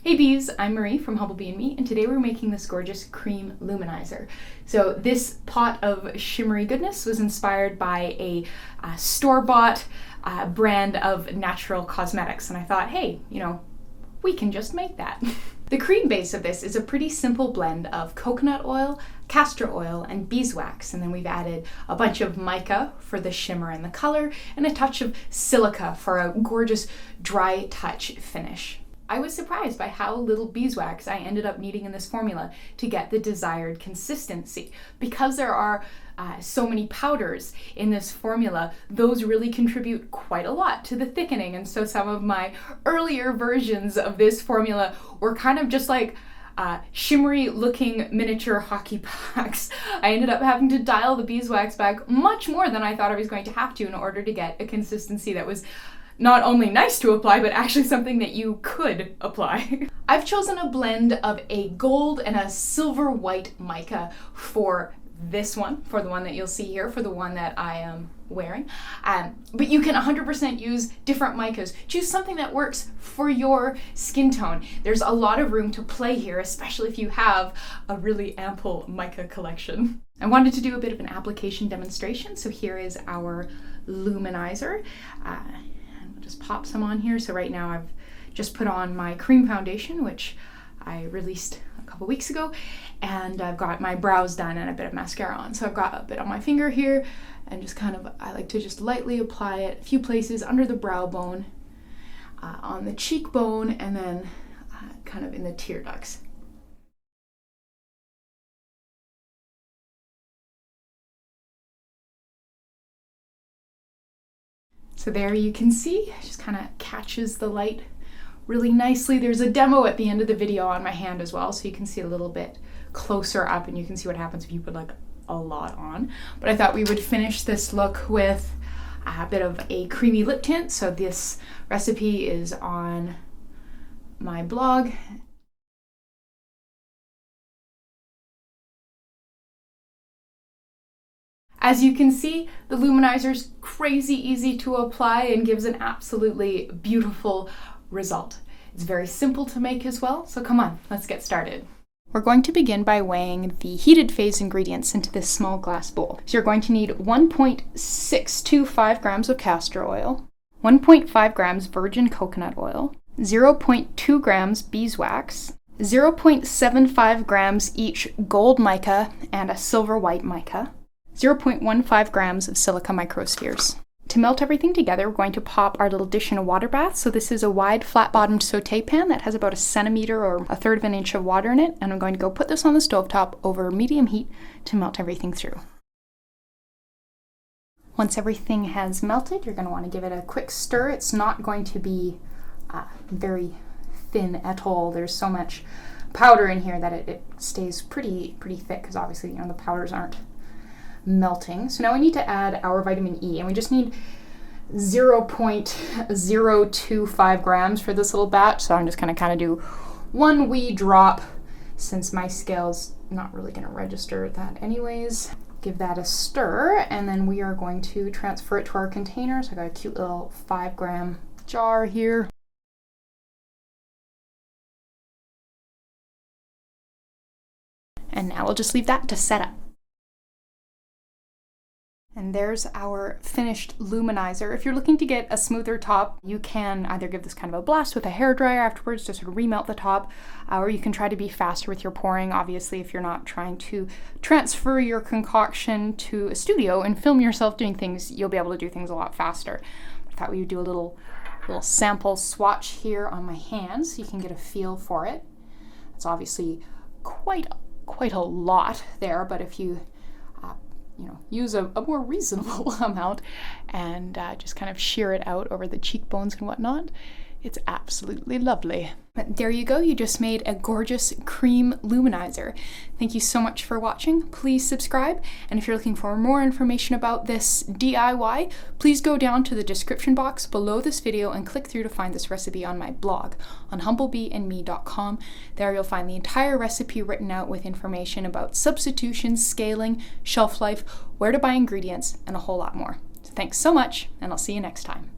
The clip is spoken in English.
Hey bees, I'm Marie from Humblebee and Me, and today we're making this gorgeous cream luminizer. So this pot of shimmery goodness was inspired by a store-bought brand of natural cosmetics, and I thought, hey, we can just make that. The cream base of this is a pretty simple blend of coconut oil, castor oil, and beeswax, and then we've added a bunch of mica for the shimmer and the color, and a touch of silica for a gorgeous dry touch finish. I was surprised by how little beeswax I ended up needing in this formula to get the desired consistency. Because there are so many powders in this formula, those really contribute quite a lot to the thickening, and so some of my earlier versions of this formula were kind of just like shimmery looking miniature hockey pucks. I ended up having to dial the beeswax back much more than I thought I was going to have to in order to get a consistency that was not only nice to apply, but actually something that you could apply. I've chosen a blend of a gold and a silver white mica for this one, for the one that you'll see here, for the one that I am wearing. But you can 100% use different micas. Choose something that works for your skin tone. There's a lot of room to play here, especially if you have a really ample mica collection. I wanted to do a bit of an application demonstration, so here is our luminizer. Just pop some on here. So right now I've just put on my cream foundation, which I released a couple weeks ago, and I've got my brows done and a bit of mascara on. So I've got a bit on my finger here, and just I like to just lightly apply it a few places under the brow bone, on the cheekbone, and then kind of in the tear ducts. So there you can see, it just kind of catches the light really nicely. There's a demo at the end of the video on my hand as well, so you can see a little bit closer up, and you can see what happens if you put like a lot on. But I thought we would finish this look with a bit of a creamy lip tint. So this recipe is on my blog. As you can see, the luminizer's crazy easy to apply and gives an absolutely beautiful result. It's very simple to make as well, so come on, let's get started. We're going to begin by weighing the heated phase ingredients into this small glass bowl. So you're going to need 1.625 grams of castor oil, 1.5 grams virgin coconut oil, 0.2 grams beeswax, 0.75 grams each gold mica and a silver white mica, 0.15 grams of silica microspheres. To melt everything together, we're going to pop our little dish in a water bath. So this is a wide, flat-bottomed saute pan that has about 1 centimeter or 1/3 of an inch of water in it, and I'm going to go put this on the stovetop over medium heat to melt everything through. Once everything has melted, you're going to want to give it a quick stir. It's not going to be very thin at all. There's so much powder in here that it stays pretty thick, because obviously the powders aren't melting. So now we need to add our vitamin E, and we just need 0.025 grams for this little batch. So I'm just going to kind of do one wee drop, since my scale's not really going to register that anyways. Give that a stir, and then we are going to transfer it to our container. So I got a cute little 5-gram jar here. And now we'll just leave that to set up. And there's our finished luminizer. If you're looking to get a smoother top, you can either give this kind of a blast with a hairdryer afterwards to sort of remelt the top, or you can try to be faster with your pouring. Obviously, if you're not trying to transfer your concoction to a studio and film yourself doing things, you'll be able to do things a lot faster. I thought we would do a little sample swatch here on my hands so you can get a feel for it. It's obviously quite a lot there, but if you use a more reasonable amount and just kind of shear it out over the cheekbones and whatnot, it's absolutely lovely. But there you go, you just made a gorgeous cream luminizer. Thank you so much for watching. Please subscribe, and if you're looking for more information about this DIY, please go down to the description box below this video and click through to find this recipe on my blog on humblebeeandme.com. There you'll find the entire recipe written out with information about substitution, scaling, shelf life, where to buy ingredients, and a whole lot more. So thanks so much, and I'll see you next time.